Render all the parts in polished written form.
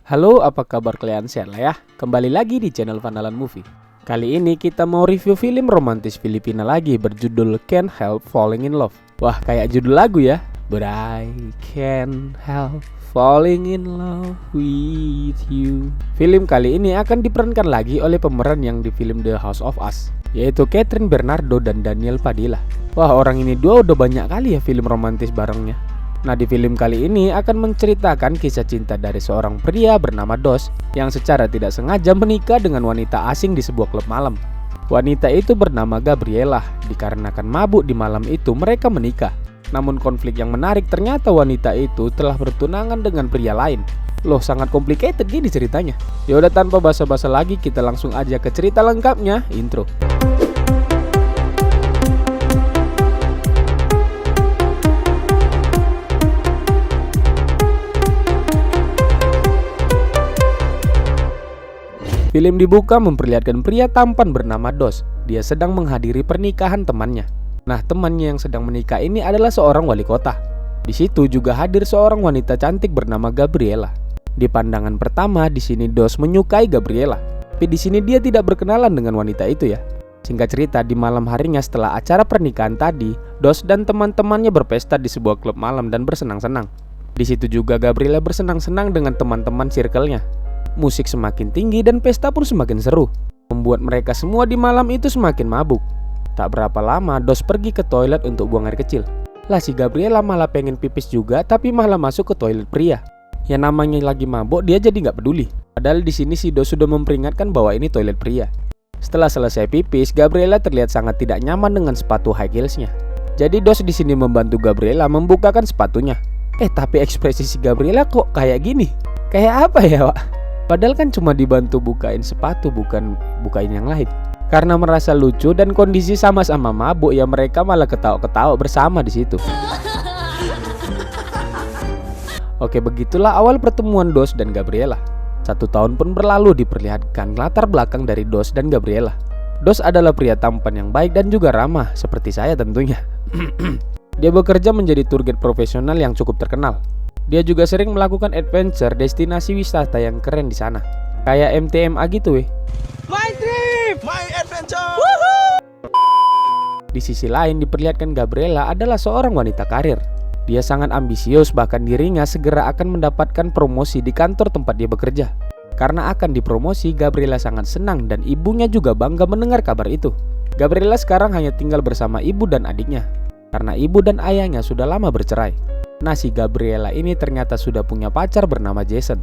Halo, apa kabar kalian? Sehat lah ya? Kembali lagi di channel Vandalan Movie. Kali ini kita mau review film romantis Filipina lagi berjudul Can't Help Falling in Love. Wah, kayak judul lagu ya. But I can't help falling in love with you. Film kali ini akan diperankan lagi oleh pemeran yang di film The House of Us, yaitu Catherine Bernardo dan Daniel Padilla. Wah, orang ini dua udah banyak kali ya film romantis barengnya. Nah, di film kali ini akan menceritakan kisah cinta dari seorang pria bernama Dos yang secara tidak sengaja menikah dengan wanita asing di sebuah klub malam. Wanita itu bernama Gabriela. Dikarenakan mabuk di malam itu mereka menikah. Namun konflik yang menarik, ternyata wanita itu telah bertunangan dengan pria lain. Loh, sangat complicated gini ceritanya. Yaudah, tanpa basa-basa lagi kita langsung aja ke cerita lengkapnya. Intro. Film dibuka memperlihatkan pria tampan bernama Dos. Dia sedang menghadiri pernikahan temannya. Nah, temannya yang sedang menikah ini adalah seorang wali kota. Di situ juga hadir seorang wanita cantik bernama Gabriela. Di pandangan pertama, di sini Dos menyukai Gabriela. Tapi di sini dia tidak berkenalan dengan wanita itu ya. Singkat cerita, di malam harinya setelah acara pernikahan tadi, Dos dan teman-temannya berpesta di sebuah klub malam dan bersenang-senang. Di situ juga Gabriela bersenang-senang dengan teman-teman circle-nya. Musik semakin tinggi dan pesta pun semakin seru, membuat mereka semua di malam itu semakin mabuk. Tak berapa lama Dos pergi ke toilet untuk buang air kecil. Lah, si Gabriela malah pengen pipis juga, tapi malah masuk ke toilet pria. Yang namanya lagi mabuk, dia jadi nggak peduli. Padahal di sini si Dos sudah memperingatkan bahwa ini toilet pria. Setelah selesai pipis, Gabriela terlihat sangat tidak nyaman dengan sepatu high heelsnya. Jadi Dos di sini membantu Gabriela membukakan sepatunya. Tapi ekspresi si Gabriela kok kayak gini? Kayak apa ya, Wak? Padahal kan cuma dibantu bukain sepatu, bukan bukain yang lain. Karena merasa lucu dan kondisi sama-sama mabuk, ya mereka malah ketawa-ketawa bersama di situ. Oke, begitulah awal pertemuan Dos dan Gabriela. 1 tahun pun berlalu diperlihatkan latar belakang dari Dos dan Gabriela. Dos adalah pria tampan yang baik dan juga ramah, seperti saya tentunya. Dia bekerja menjadi tour guide profesional yang cukup terkenal. Dia juga sering melakukan adventure destinasi wisata yang keren di sana. Kayak MTMA gitu weh. My trip, my adventure. Di sisi lain diperlihatkan Gabriela adalah seorang wanita karir. Dia sangat ambisius, bahkan dirinya segera akan mendapatkan promosi di kantor tempat dia bekerja. Karena akan dipromosi, Gabriela sangat senang dan ibunya juga bangga mendengar kabar itu. Gabriela sekarang hanya tinggal bersama ibu dan adiknya. Karena ibu dan ayahnya sudah lama bercerai. Nah, si Gabriela ini ternyata sudah punya pacar bernama Jason.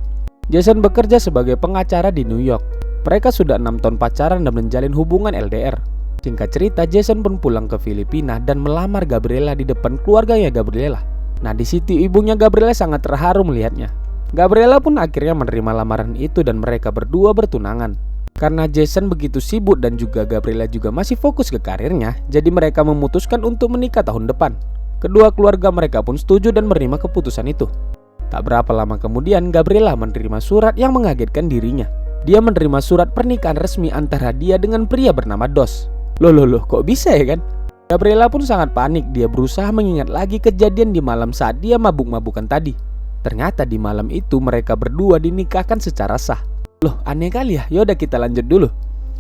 Jason bekerja sebagai pengacara di New York. Mereka sudah 6 tahun pacaran dan menjalin hubungan LDR. Singkat cerita, Jason pun pulang ke Filipina dan melamar Gabriela di depan keluarganya Gabriela. Nah, di situ ibunya Gabriela sangat terharu melihatnya. Gabriela pun akhirnya menerima lamaran itu dan mereka berdua bertunangan. Karena Jason begitu sibuk dan juga Gabriela juga masih fokus ke karirnya, jadi mereka memutuskan untuk menikah tahun depan. Kedua keluarga mereka pun setuju dan menerima keputusan itu. Tak berapa lama kemudian, Gabriela menerima surat yang mengagetkan dirinya. Dia menerima surat pernikahan resmi antara dia dengan pria bernama Dos. Loh, kok bisa ya kan? Gabriela pun sangat panik. Dia berusaha mengingat lagi kejadian di malam saat dia mabuk-mabukan tadi. Ternyata di malam itu mereka berdua dinikahkan secara sah. Loh, aneh kali ya. Yaudah, kita lanjut dulu.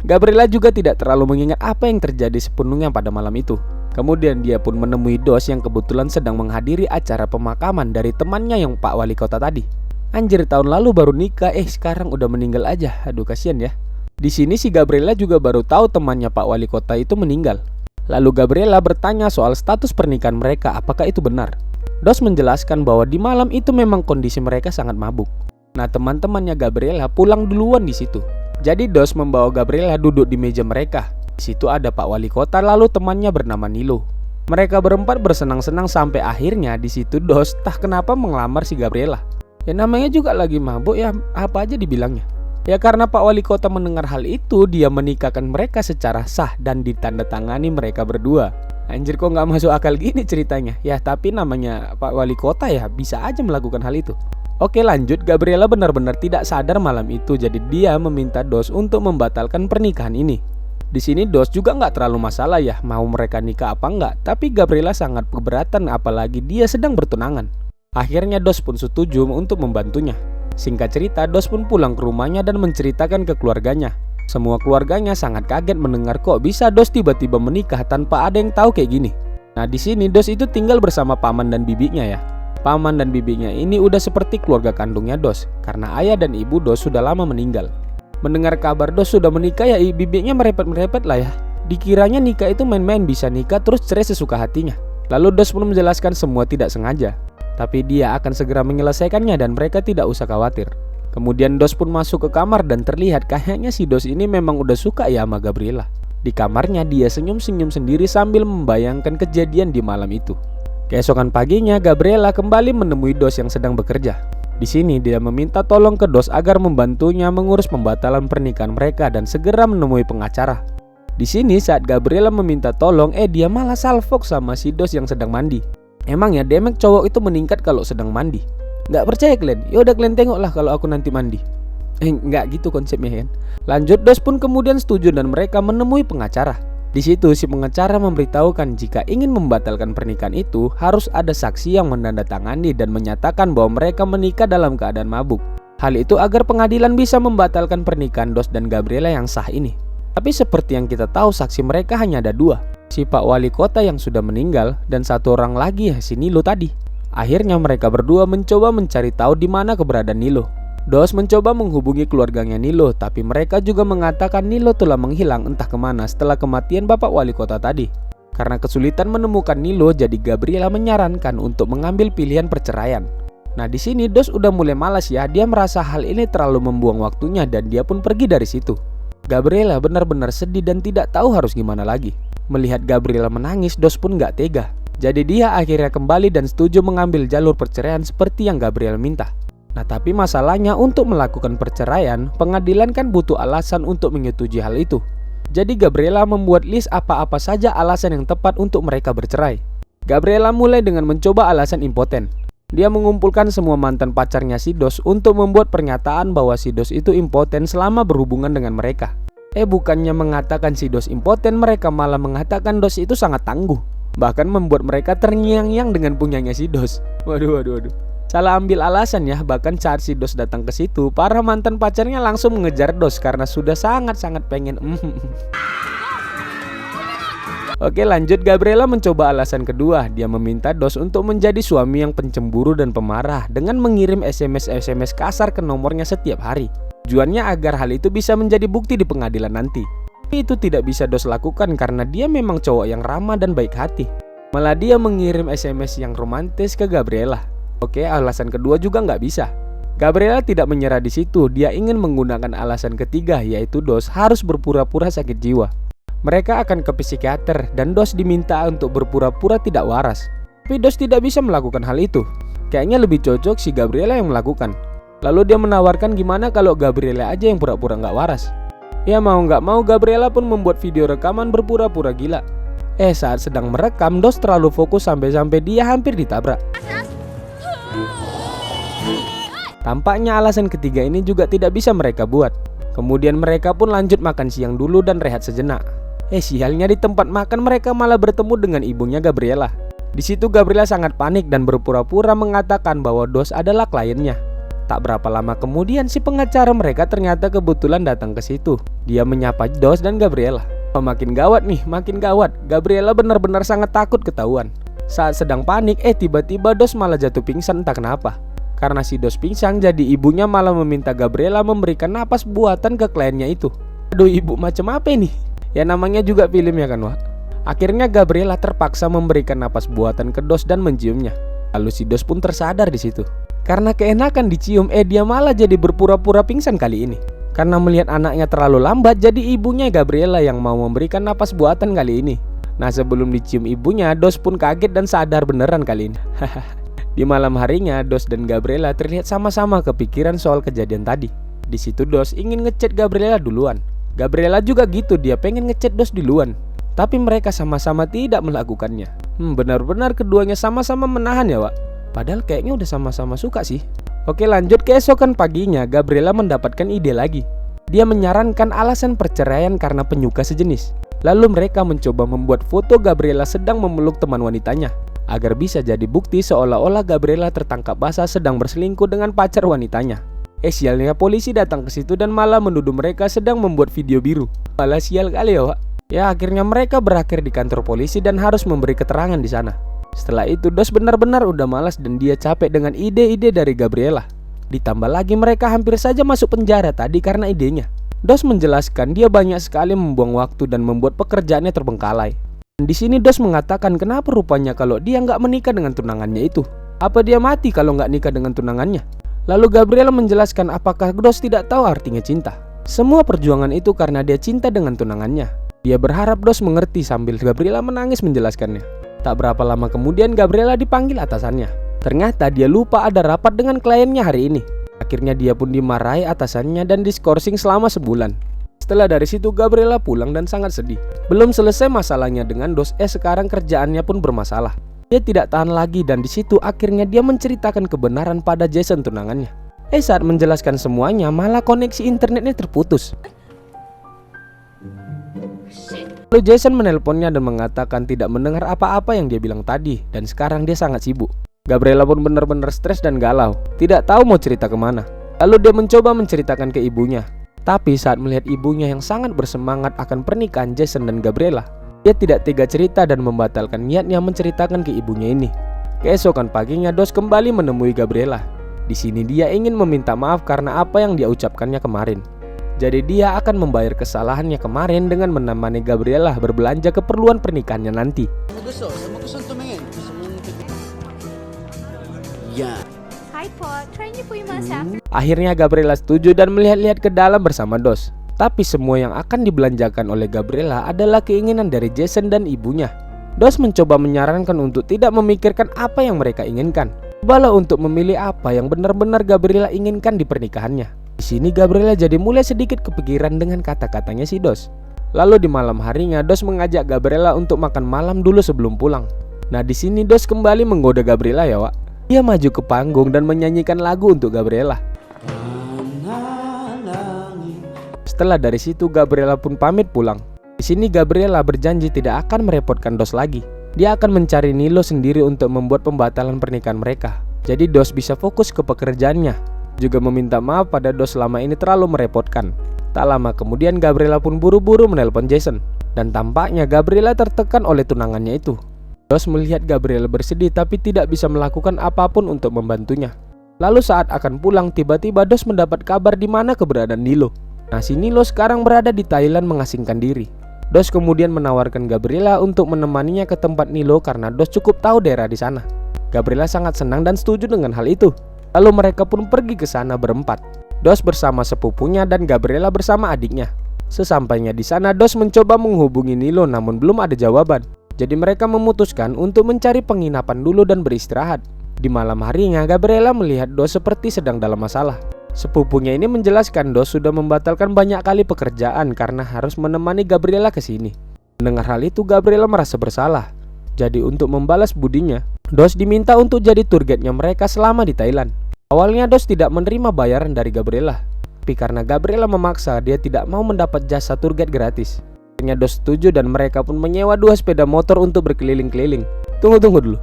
Gabriela juga tidak terlalu mengingat apa yang terjadi sepenuhnya pada malam itu. Kemudian dia pun menemui Dos yang kebetulan sedang menghadiri acara pemakaman dari temannya yang Pak Wali Kota tadi. Anjir, tahun lalu baru nikah, sekarang udah meninggal aja. Aduh, kasihan ya. Di sini si Gabriela juga baru tahu temannya Pak Wali Kota itu meninggal. Lalu Gabriela bertanya soal status pernikahan mereka, apakah itu benar. Dos menjelaskan bahwa di malam itu memang kondisi mereka sangat mabuk. Nah, teman-temannya Gabriela pulang duluan di situ. Jadi Dos membawa Gabriela duduk di meja mereka. Di situ ada Pak Wali Kota lalu temannya bernama Nilo. Mereka berempat bersenang-senang sampai akhirnya di situ Dos tak kenapa mengelamar si Gabriela. Ya namanya juga lagi mabuk ya, apa aja dibilangnya. Ya karena Pak Wali Kota mendengar hal itu, dia menikahkan mereka secara sah dan ditandatangani mereka berdua. Anjir, kok nggak masuk akal gini ceritanya. Ya tapi namanya Pak Wali Kota ya bisa aja melakukan hal itu. Oke, lanjut. Gabriela benar-benar tidak sadar malam itu, jadi dia meminta Dos untuk membatalkan pernikahan ini. Di sini Dos juga nggak terlalu masalah ya mau mereka nikah apa enggak, tapi Gabriela sangat keberatan apalagi dia sedang bertunangan. Akhirnya Dos pun setuju untuk membantunya. Singkat cerita, Dos pun pulang ke rumahnya dan menceritakan ke keluarganya. Semua keluarganya sangat kaget mendengar kok bisa Dos tiba-tiba menikah tanpa ada yang tahu kayak gini. Nah, di sini Dos itu tinggal bersama paman dan bibinya ya. Paman dan bibinya ini udah seperti keluarga kandungnya Dos, karena ayah dan ibu Dos sudah lama meninggal. Mendengar kabar Dos sudah menikah ya bibinya merepet-merepet lah ya. Dikiranya nikah itu main-main, bisa nikah terus cerai sesuka hatinya. Lalu Dos pun menjelaskan semua tidak sengaja, tapi dia akan segera menyelesaikannya dan mereka tidak usah khawatir. Kemudian Dos pun masuk ke kamar dan terlihat kayaknya si Dos ini memang udah suka ya sama Gabriela. Di kamarnya dia senyum-senyum sendiri sambil membayangkan kejadian di malam itu. Keesokan paginya Gabriela kembali menemui Dos yang sedang bekerja. Di sini dia meminta tolong ke Dos agar membantunya mengurus pembatalan pernikahan mereka dan segera menemui pengacara. Di sini saat Gabriela meminta tolong, dia malah salfok sama si Dos yang sedang mandi. Emang ya demek cowok itu meningkat kalau sedang mandi. Nggak percaya kalian? Yaudah kalian tengoklah kalau aku nanti mandi. Nggak gitu konsepnya kan. Lanjut, Dos pun kemudian setuju dan mereka menemui pengacara. Di situ si pengacara memberitahukan jika ingin membatalkan pernikahan itu harus ada saksi yang menandatangani dan menyatakan bahwa mereka menikah dalam keadaan mabuk. Hal itu agar pengadilan bisa membatalkan pernikahan Dos dan Gabriela yang sah ini. Tapi seperti yang kita tahu, saksi mereka hanya ada dua, si Pak Wali Kota yang sudah meninggal dan satu orang lagi ya, si Nilo tadi. Akhirnya mereka berdua mencoba mencari tahu di mana keberadaan Nilo. Dos mencoba menghubungi keluarganya Nilo, tapi mereka juga mengatakan Nilo telah menghilang entah kemana setelah kematian Bapak Wali Kota tadi. Karena kesulitan menemukan Nilo, jadi Gabriela menyarankan untuk mengambil pilihan perceraian. Nah, di sini Dos udah mulai malas ya, dia merasa hal ini terlalu membuang waktunya dan dia pun pergi dari situ. Gabriela benar-benar sedih dan tidak tahu harus gimana lagi. Melihat Gabriela menangis, Dos pun gak tega. Jadi dia akhirnya kembali dan setuju mengambil jalur perceraian seperti yang Gabriela minta. Nah, tapi masalahnya untuk melakukan perceraian, pengadilan kan butuh alasan untuk menyetujui hal itu. Jadi Gabriela membuat list apa-apa saja alasan yang tepat untuk mereka bercerai. Gabriela mulai dengan mencoba alasan impoten. Dia mengumpulkan semua mantan pacarnya si Dos untuk membuat pernyataan bahwa si Dos itu impoten selama berhubungan dengan mereka. Bukannya mengatakan si Dos impoten, mereka malah mengatakan Dos itu sangat tangguh. Bahkan membuat mereka terngiang-ngiang dengan punyanya si Dos. Waduh. Salah ambil alasan ya, bahkan saat si Dos datang ke situ, para mantan pacarnya langsung mengejar Dos karena sudah sangat-sangat pengen. Oke, lanjut, Gabriela mencoba alasan kedua. Dia meminta Dos untuk menjadi suami yang pencemburu dan pemarah dengan mengirim SMS kasar ke nomornya setiap hari. Tujuannya agar hal itu bisa menjadi bukti di pengadilan nanti. Tapi itu tidak bisa Dos lakukan karena dia memang cowok yang ramah dan baik hati. Malah dia mengirim SMS yang romantis ke Gabriela. Oke, alasan kedua juga nggak bisa. Gabriela tidak menyerah di situ. Dia ingin menggunakan alasan ketiga, yaitu Dos harus berpura-pura sakit jiwa. Mereka akan ke psikiater dan Dos diminta untuk berpura-pura tidak waras. Tapi Dos tidak bisa melakukan hal itu. Kayaknya lebih cocok si Gabriela yang melakukan. Lalu dia menawarkan gimana kalau Gabriela aja yang pura-pura nggak waras. Ya mau nggak mau Gabriela pun membuat video rekaman berpura-pura gila. Saat sedang merekam, Dos terlalu fokus sampai dia hampir ditabrak. Tampaknya alasan ketiga ini juga tidak bisa mereka buat. Kemudian mereka pun lanjut makan siang dulu dan rehat sejenak. Sialnya di tempat makan mereka malah bertemu dengan ibunya Gabriela. Di situ Gabriela sangat panik dan berpura-pura mengatakan bahwa Dos adalah kliennya. Tak berapa lama kemudian si pengacara mereka ternyata kebetulan datang ke situ. Dia menyapa Dos dan Gabriela. Makin gawat nih, makin gawat. Gabriela benar-benar sangat takut ketahuan. Saat sedang panik, tiba-tiba Dos malah jatuh pingsan entah kenapa. Karena si Dos pingsan, jadi ibunya malah meminta Gabriela memberikan napas buatan ke kliennya itu. Aduh, ibu macam apa ini? Ya namanya juga film ya kan, Wak. Akhirnya Gabriela terpaksa memberikan napas buatan ke Dos dan menciumnya. Lalu si Dos pun tersadar di situ. Karena keenakan dicium, dia malah jadi berpura-pura pingsan kali ini. Karena melihat anaknya terlalu lambat, jadi ibunya Gabriela yang mau memberikan napas buatan kali ini. Nah, sebelum dicium ibunya, Dos pun kaget dan sadar beneran kali ini. Di malam harinya, Dos dan Gabriela terlihat sama-sama kepikiran soal kejadian tadi. Di situ Dos ingin ngechat Gabriela duluan. Gabriela juga gitu, dia pengen ngechat Dos duluan. Tapi mereka sama-sama tidak melakukannya. Benar-benar keduanya sama-sama menahan ya, Wak. Padahal kayaknya udah sama-sama suka sih. Oke, lanjut, keesokan paginya Gabriela mendapatkan ide lagi. Dia menyarankan alasan perceraian karena penyuka sejenis. Lalu mereka mencoba membuat foto Gabriela sedang memeluk teman wanitanya, agar bisa jadi bukti seolah-olah Gabriela tertangkap basah sedang berselingkuh dengan pacar wanitanya. Sialnya polisi datang ke situ dan malah menuduh mereka sedang membuat video biru. Malah sial kali ya, Wak. Ya akhirnya mereka berakhir di kantor polisi dan harus memberi keterangan di sana. Setelah itu Dos benar-benar udah malas dan dia capek dengan ide-ide dari Gabriela. Ditambah lagi mereka hampir saja masuk penjara tadi karena idenya. Dos menjelaskan dia banyak sekali membuang waktu dan membuat pekerjaannya terbengkalai. Dan di sini Dos mengatakan kenapa rupanya kalau dia nggak menikah dengan tunangannya itu. Apa dia mati kalau nggak nikah dengan tunangannya? Lalu Gabriela menjelaskan apakah Dos tidak tahu artinya cinta. Semua perjuangan itu karena dia cinta dengan tunangannya. Dia berharap Dos mengerti sambil Gabriela menangis menjelaskannya. Tak berapa lama kemudian Gabriela dipanggil atasannya. Ternyata dia lupa ada rapat dengan kliennya hari ini. Akhirnya dia pun dimarahi atasannya dan diskorsing selama sebulan. Setelah dari situ Gabriela pulang dan sangat sedih. Belum selesai masalahnya dengan Dos, sekarang kerjaannya pun bermasalah. Dia tidak tahan lagi dan di situ akhirnya dia menceritakan kebenaran pada Jason tunangannya. Saat menjelaskan semuanya malah koneksi internetnya terputus. Lalu Jason menelponnya dan mengatakan tidak mendengar apa-apa yang dia bilang tadi dan sekarang dia sangat sibuk. Gabriela pun benar-benar stres dan galau, tidak tahu mau cerita kemana. Lalu dia mencoba menceritakan ke ibunya. Tapi saat melihat ibunya yang sangat bersemangat akan pernikahan Jason dan Gabriela, dia tidak tega cerita dan membatalkan niatnya menceritakan ke ibunya ini. Keesokan paginya Dos kembali menemui Gabriela. Di sini dia ingin meminta maaf karena apa yang dia ucapkannya kemarin. Jadi dia akan membayar kesalahannya kemarin dengan menemani Gabriela berbelanja keperluan pernikahannya nanti. Sama gusto tumingin. Ya. Hi po, try niyo po yung mga saffron. Akhirnya Gabriela setuju dan melihat-lihat ke dalam bersama Dos. Tapi semua yang akan dibelanjakan oleh Gabriela adalah keinginan dari Jason dan ibunya. Dos mencoba menyarankan untuk tidak memikirkan apa yang mereka inginkan. Cobalah untuk memilih apa yang benar-benar Gabriela inginkan di pernikahannya. Di sini Gabriela jadi mulai sedikit kepikiran dengan kata-katanya si Dos. Lalu di malam harinya Dos mengajak Gabriela untuk makan malam dulu sebelum pulang. Nah di sini Dos kembali menggoda Gabriela ya, Wak. Dia maju ke panggung dan menyanyikan lagu untuk Gabriela. Setelah dari situ Gabriela pun pamit pulang. Di sini Gabriela berjanji tidak akan merepotkan Dos lagi. Dia akan mencari Nilo sendiri untuk membuat pembatalan pernikahan mereka. Jadi Dos bisa fokus ke pekerjaannya. Juga meminta maaf pada Dos selama ini terlalu merepotkan. Tak lama kemudian Gabriela pun buru-buru menelpon Jason. Dan tampaknya Gabriela tertekan oleh tunangannya itu. Dos melihat Gabriela bersedih tapi tidak bisa melakukan apapun untuk membantunya. Lalu saat akan pulang tiba-tiba Dos mendapat kabar di mana keberadaan Nilo. Nah si Nilo sekarang berada di Thailand mengasingkan diri. Dos kemudian menawarkan Gabriela untuk menemaninya ke tempat Nilo karena Dos cukup tahu daerah di sana. Gabriela sangat senang dan setuju dengan hal itu. Lalu mereka pun pergi ke sana berempat. Dos bersama sepupunya dan Gabriela bersama adiknya. Sesampainya di sana Dos mencoba menghubungi Nilo namun belum ada jawaban. Jadi mereka memutuskan untuk mencari penginapan dulu dan beristirahat. Di malam harinya Gabriela melihat Dos seperti sedang dalam masalah. Sepupunya ini menjelaskan Dos sudah membatalkan banyak kali pekerjaan karena harus menemani Gabriela ke sini. Mendengar hal itu Gabriela merasa bersalah. Jadi untuk membalas budinya, Dos diminta untuk jadi tour guide-nya mereka selama di Thailand. Awalnya Dos tidak menerima bayaran dari Gabriela, tapi karena Gabriela memaksa dia tidak mau mendapat jasa tour guide gratis. Akhirnya Dos setuju dan mereka pun menyewa 2 sepeda motor untuk berkeliling-keliling. Tunggu dulu.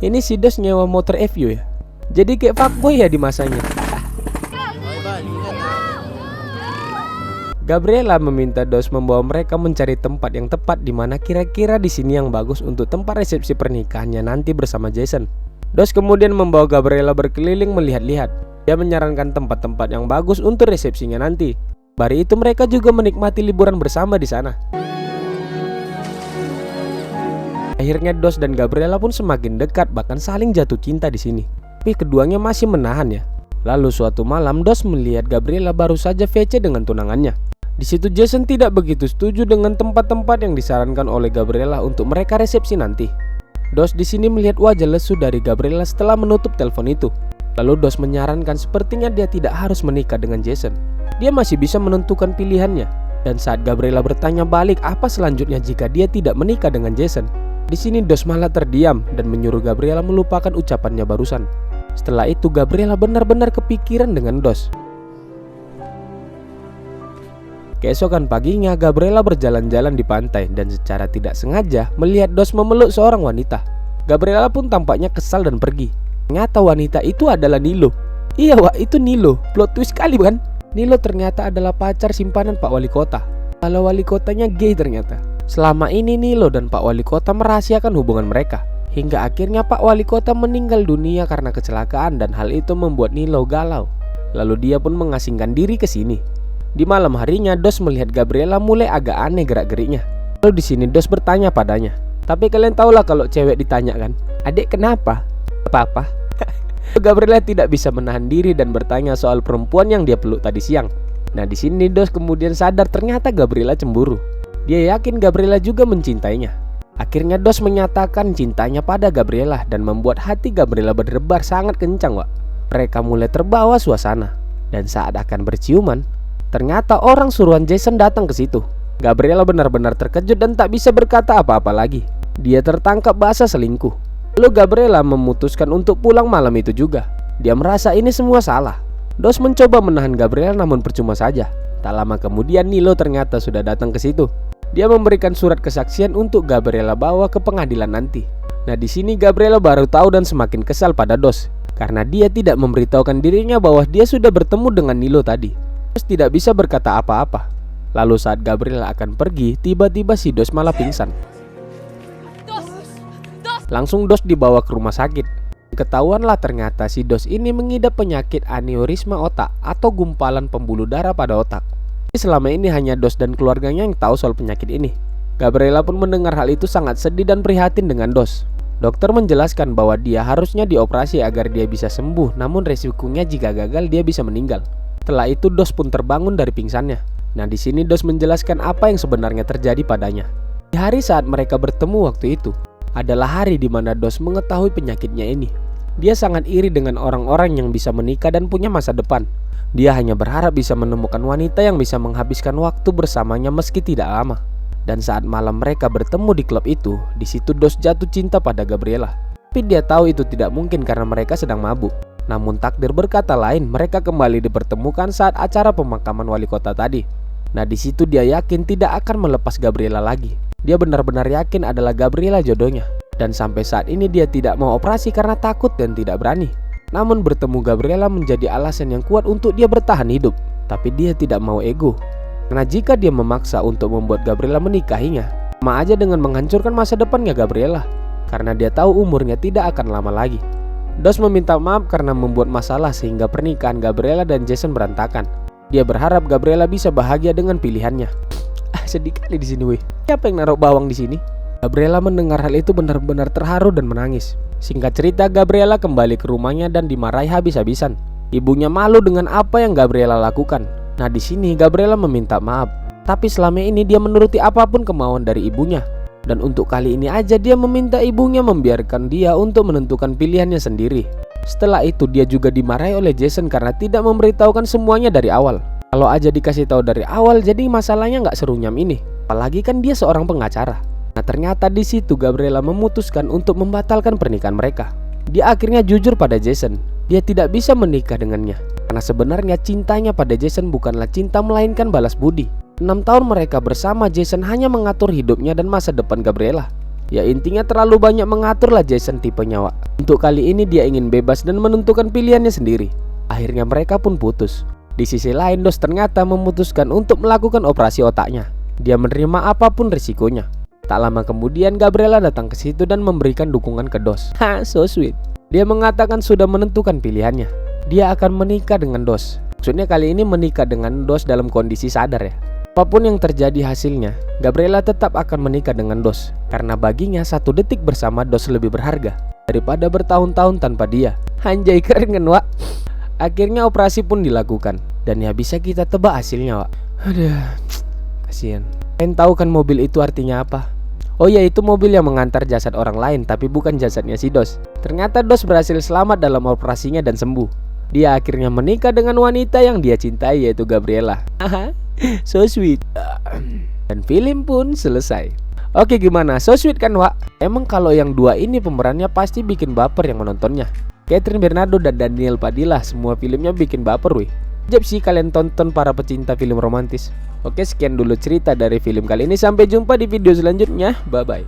Ini si Dos nyewa motor FU ya? Jadi kayak fuckboy ya di masanya. Gabriela meminta Dos membawa mereka mencari tempat yang tepat di mana kira-kira di sini yang bagus untuk tempat resepsi pernikahannya nanti bersama Jason. Dos kemudian membawa Gabriela berkeliling melihat-lihat. Dia menyarankan tempat-tempat yang bagus untuk resepsinya nanti. Hari itu mereka juga menikmati liburan bersama di sana. Akhirnya Dos dan Gabriela pun semakin dekat bahkan saling jatuh cinta di sini. Tapi keduanya masih menahan ya. Lalu suatu malam Dos melihat Gabriela baru saja VC dengan tunangannya. Di situ Jason tidak begitu setuju dengan tempat-tempat yang disarankan oleh Gabriela untuk mereka resepsi nanti. Dos di sini melihat wajah lesu dari Gabriela setelah menutup telepon itu. Lalu Dos menyarankan sepertinya dia tidak harus menikah dengan Jason. Dia masih bisa menentukan pilihannya. Dan saat Gabriela bertanya balik apa selanjutnya jika dia tidak menikah dengan Jason, di sini Dos malah terdiam dan menyuruh Gabriela melupakan ucapannya barusan. Setelah itu Gabriela benar-benar kepikiran dengan Dos. Keesokan paginya Gabriela berjalan-jalan di pantai dan secara tidak sengaja melihat Dos memeluk seorang wanita. Gabriela pun tampaknya kesal dan pergi. Ternyata wanita itu adalah Nilo. Iya Wak, itu Nilo. Plot twist kali bukan? Nilo ternyata adalah pacar simpanan Pak Wali Kota. Kalau wali kotanya gay ternyata. Selama ini Nilo dan Pak Wali Kota merahasiakan hubungan mereka. Hingga akhirnya Pak Wali Kota meninggal dunia karena kecelakaan dan hal itu membuat Nilo galau. Lalu dia pun mengasingkan diri ke sini. Di malam harinya Dos melihat Gabriela mulai agak aneh gerak-geriknya. Lalu di sini Dos bertanya padanya. Tapi kalian tahulah kalau cewek ditanya kan, "Adik kenapa?" "Apa-apa." Gabriela tidak bisa menahan diri dan bertanya soal perempuan yang dia peluk tadi siang. Nah di sini Dos kemudian sadar ternyata Gabriela cemburu. Dia yakin Gabriela juga mencintainya. Akhirnya Dos menyatakan cintanya pada Gabriela dan membuat hati Gabriela berdebar sangat kencang, Wak. Mereka mulai terbawa suasana. Dan saat akan berciuman, ternyata orang suruhan Jason datang ke situ. Gabriela benar-benar terkejut dan tak bisa berkata apa-apa lagi. Dia tertangkap basah selingkuh. Lalu Gabriela memutuskan untuk pulang malam itu juga. Dia merasa ini semua salah. Dos mencoba menahan Gabriela namun percuma saja. Tak lama kemudian Nilo ternyata sudah datang ke situ. Dia memberikan surat kesaksian untuk Gabriela bawa ke pengadilan nanti. Nah di sini Gabriela baru tahu dan semakin kesal pada Dos karena dia tidak memberitahukan dirinya bahwa dia sudah bertemu dengan Nilo tadi. Dos tidak bisa berkata apa-apa. Lalu saat Gabriela akan pergi, tiba-tiba si Dos malah pingsan. Langsung Dos dibawa ke rumah sakit. Ketahuanlah ternyata si Dos ini mengidap penyakit aneurisma otak atau gumpalan pembuluh darah pada otak. Selama ini hanya Dos dan keluarganya yang tahu soal penyakit ini. Gabriela pun mendengar hal itu sangat sedih dan prihatin dengan Dos. Dokter menjelaskan bahwa dia harusnya dioperasi agar dia bisa sembuh, namun resikonya jika gagal dia bisa meninggal. Setelah itu Dos pun terbangun dari pingsannya. Nah di sini Dos menjelaskan apa yang sebenarnya terjadi padanya. Di hari saat mereka bertemu waktu itu adalah hari di mana Dos mengetahui penyakitnya ini. Dia sangat iri dengan orang-orang yang bisa menikah dan punya masa depan. Dia hanya berharap bisa menemukan wanita yang bisa menghabiskan waktu bersamanya meski tidak lama. Dan saat malam mereka bertemu di klub itu, di situ Dos jatuh cinta pada Gabriela. Tapi dia tahu itu tidak mungkin karena mereka sedang mabuk. Namun takdir berkata lain, mereka kembali dipertemukan saat acara pemakaman wali kota tadi. Nah di situ dia yakin tidak akan melepas Gabriela lagi. Dia benar-benar yakin adalah Gabriela jodohnya. Dan sampai saat ini dia tidak mau operasi karena takut dan tidak berani. Namun bertemu Gabriela menjadi alasan yang kuat untuk dia bertahan hidup. Tapi dia tidak mau ego. Karena jika dia memaksa untuk membuat Gabriela menikahinya, sama aja dengan menghancurkan masa depannya Gabriela. Karena dia tahu umurnya tidak akan lama lagi. Dos meminta maaf karena membuat masalah sehingga pernikahan Gabriela dan Jason berantakan. Dia berharap Gabriela bisa bahagia dengan pilihannya. Sedih kali di sini weh. Siapa yang naruh bawang di sini? Gabriela mendengar hal itu benar-benar terharu dan menangis. Singkat cerita, Gabriela kembali ke rumahnya dan dimarahi habis-habisan. Ibunya malu dengan apa yang Gabriela lakukan. Nah di sini Gabriela meminta maaf. Tapi selama ini dia menuruti apapun kemauan dari ibunya. Dan untuk kali ini aja dia meminta ibunya membiarkan dia untuk menentukan pilihannya sendiri. Setelah itu dia juga dimarahi oleh Jason karena tidak memberitahukan semuanya dari awal. Kalau aja dikasih tahu dari awal, jadi masalahnya nggak serunyam ini. Apalagi kan dia seorang pengacara. Nah ternyata di situ Gabriela memutuskan untuk membatalkan pernikahan mereka. Dia akhirnya jujur pada Jason. Dia tidak bisa menikah dengannya karena sebenarnya cintanya pada Jason bukanlah cinta melainkan balas budi. 6 tahun mereka bersama, Jason hanya mengatur hidupnya dan masa depan Gabriela. Ya intinya terlalu banyak mengaturlah Jason tipenya, Wak. Untuk kali ini dia ingin bebas dan menentukan pilihannya sendiri. Akhirnya mereka pun putus. Di sisi lain Dos ternyata memutuskan untuk melakukan operasi otaknya. Dia menerima apapun risikonya. Tak lama kemudian Gabriela datang ke situ dan memberikan dukungan ke Dos. So sweet. Dia mengatakan sudah menentukan pilihannya. Dia akan menikah dengan Dos. Maksudnya kali ini menikah dengan Dos dalam kondisi sadar ya. Apapun yang terjadi hasilnya, Gabriela tetap akan menikah dengan Dos. Karena baginya 1 detik bersama Dos lebih berharga daripada bertahun-tahun tanpa dia. Anjay keren kan Wak. Akhirnya operasi pun dilakukan. Dan ya bisa kita tebak hasilnya Wak. Aduh, kasihan. Kalian tahu kan mobil itu artinya apa? Oh ya, itu mobil yang mengantar jasad orang lain, tapi bukan jasadnya si Dos. Ternyata Dos berhasil selamat dalam operasinya dan sembuh. Dia akhirnya menikah dengan wanita yang dia cintai, yaitu Gabriela. So sweet. Dan film pun selesai. Oke gimana? So sweet kan Wak? Emang kalau yang dua ini pemerannya pasti bikin baper yang menontonnya. Catherine Bernardo dan Daniel Padilla, semua filmnya bikin baper wih. Wajib sih kalian tonton para pecinta film romantis. Oke sekian dulu cerita dari film kali ini. Sampai jumpa di video selanjutnya. Bye bye.